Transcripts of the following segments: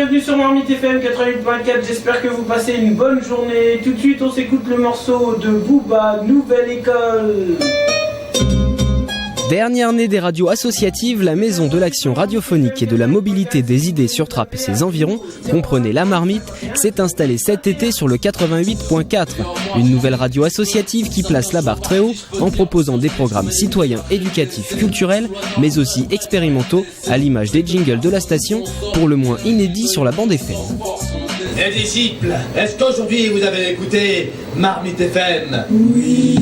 bienvenue sur Marmite FM 88.4, j'espère que vous passez une bonne journée. Tout de suite on s'écoute le morceau de Booba, Nouvelle École. Dernière née des radios associatives, la Maison de l'Action radiophonique et de la mobilité des idées sur Trappes et ses environs, comprenez la Marmite, s'est installée cet été sur le 88.4. Une nouvelle radio associative qui place la barre très haut en proposant des programmes citoyens, éducatifs, culturels, mais aussi expérimentaux, à l'image des jingles de la station, pour le moins inédits sur la bande FM. Les disciples, est-ce qu'aujourd'hui vous avez écouté Marmite FM? Oui.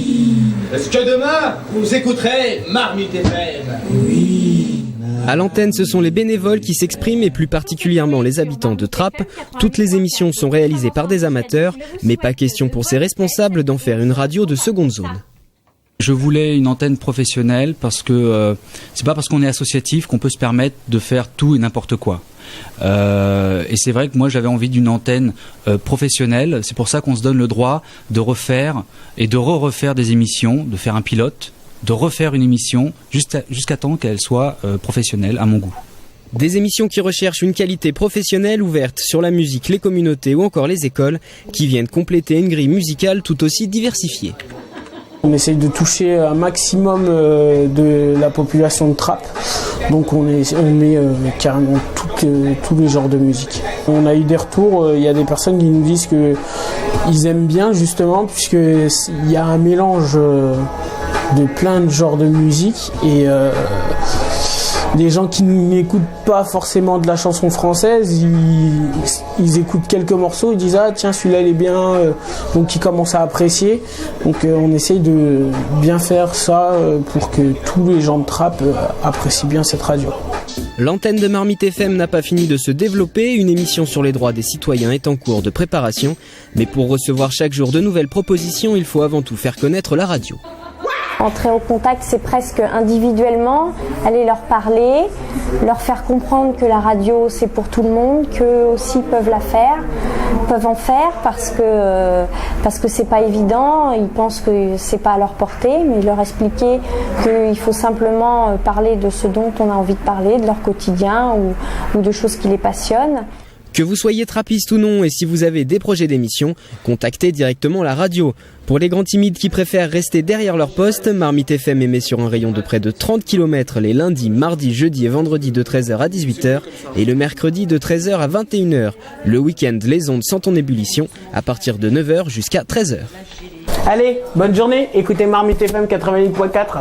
Est-ce que demain vous écouterez Marmite FM? Oui. À l'antenne, ce sont les bénévoles qui s'expriment et plus particulièrement les habitants de Trappes. Toutes les émissions sont réalisées par des amateurs, mais pas question pour ces responsables d'en faire une radio de seconde zone. Je voulais une antenne professionnelle parce que c'est pas parce qu'on est associatif qu'on peut se permettre de faire tout et n'importe quoi. Et c'est vrai que moi j'avais envie d'une antenne professionnelle. C'est pour ça qu'on se donne le droit de refaire et de refaire des émissions, de faire un pilote, de refaire une émission jusqu'à temps qu'elle soit professionnelle à mon goût. Des émissions qui recherchent une qualité professionnelle ouverte sur la musique, les communautés ou encore les écoles, qui viennent compléter une grille musicale tout aussi diversifiée. On essaye de toucher un maximum de la population de Trappes, donc on met carrément tous les genres de musique. On a eu des retours, il y a des personnes qui nous disent qu'ils aiment bien justement, puisqu'il y a un mélange de plein de genres de musique et des gens qui n'écoutent pas forcément de la chanson française, ils écoutent quelques morceaux, ils disent « Ah tiens, celui-là il est bien », donc ils commencent à apprécier. Donc on essaye de bien faire ça pour que tous les gens de Trappes apprécient bien cette radio. L'antenne de Marmite FM n'a pas fini de se développer, une émission sur les droits des citoyens est en cours de préparation, mais pour recevoir chaque jour de nouvelles propositions, il faut avant tout faire connaître la radio. Entrer en contact, c'est presque individuellement, aller leur parler, leur faire comprendre que la radio c'est pour tout le monde, qu'eux aussi peuvent en faire parce que c'est pas évident, ils pensent que c'est pas à leur portée, mais leur expliquer qu'il faut simplement parler de ce dont on a envie de parler, de leur quotidien ou de choses qui les passionnent. Que vous soyez trappiste ou non et si vous avez des projets d'émission, contactez directement la radio. Pour les grands timides qui préfèrent rester derrière leur poste, Marmite FM émet sur un rayon de près de 30 km les lundis, mardis, jeudis et vendredis de 13h à 18h et le mercredi de 13h à 21h. Le week-end, les ondes sont en ébullition à partir de 9h jusqu'à 13h. Allez, bonne journée, écoutez Marmite FM 88.4.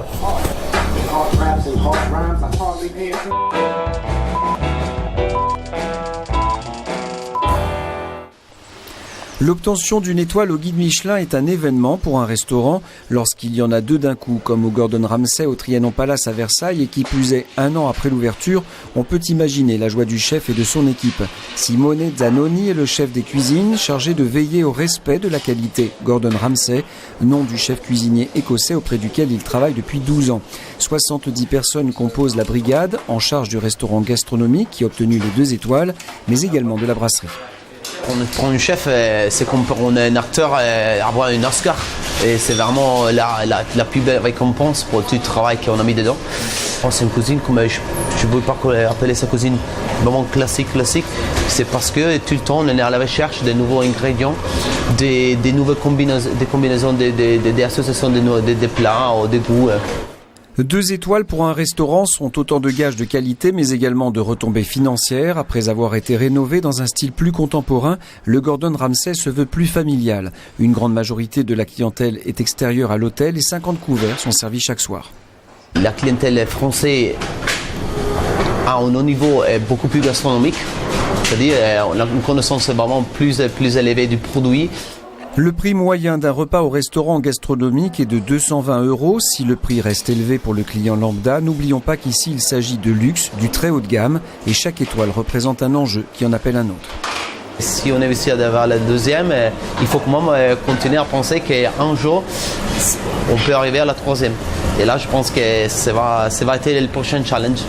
L'obtention d'une étoile au guide Michelin est un événement pour un restaurant lorsqu'il y en a deux d'un coup, comme au Gordon Ramsay au Trianon Palace à Versailles et qui plus est 1 an après l'ouverture, on peut imaginer la joie du chef et de son équipe. Simone Zanoni est le chef des cuisines chargé de veiller au respect de la qualité. Gordon Ramsay, nom du chef cuisinier écossais auprès duquel il travaille depuis 12 ans. 70 personnes composent la brigade en charge du restaurant gastronomique qui a obtenu les 2 étoiles, mais également de la brasserie. Pour un chef, c'est comme pour un acteur avoir un Oscar. Et c'est vraiment la plus belle récompense pour tout le travail qu'on a mis dedans. C'est une cuisine, comme je ne veux pas appeler ça cuisine vraiment classique. C'est parce que tout le temps on est à la recherche de nouveaux ingrédients, des nouvelles combinaisons, des associations des plats ou des goûts. 2 étoiles pour un restaurant sont autant de gages de qualité mais également de retombées financières. Après avoir été rénové dans un style plus contemporain, le Gordon Ramsay se veut plus familial. Une grande majorité de la clientèle est extérieure à l'hôtel et 50 couverts sont servis chaque soir. La clientèle française a un haut niveau beaucoup plus gastronomique, c'est-à-dire on a une connaissance vraiment plus élevée du produit. Le prix moyen d'un repas au restaurant gastronomique est de 220 €. Si le prix reste élevé pour le client lambda, n'oublions pas qu'ici il s'agit de luxe, du très haut de gamme et chaque étoile représente un enjeu qui en appelle un autre. Si on réussit à avoir la deuxième, il faut quand même continuer à penser qu'un jour, on peut arriver à la troisième. Et là, je pense que ça va être le prochain challenge.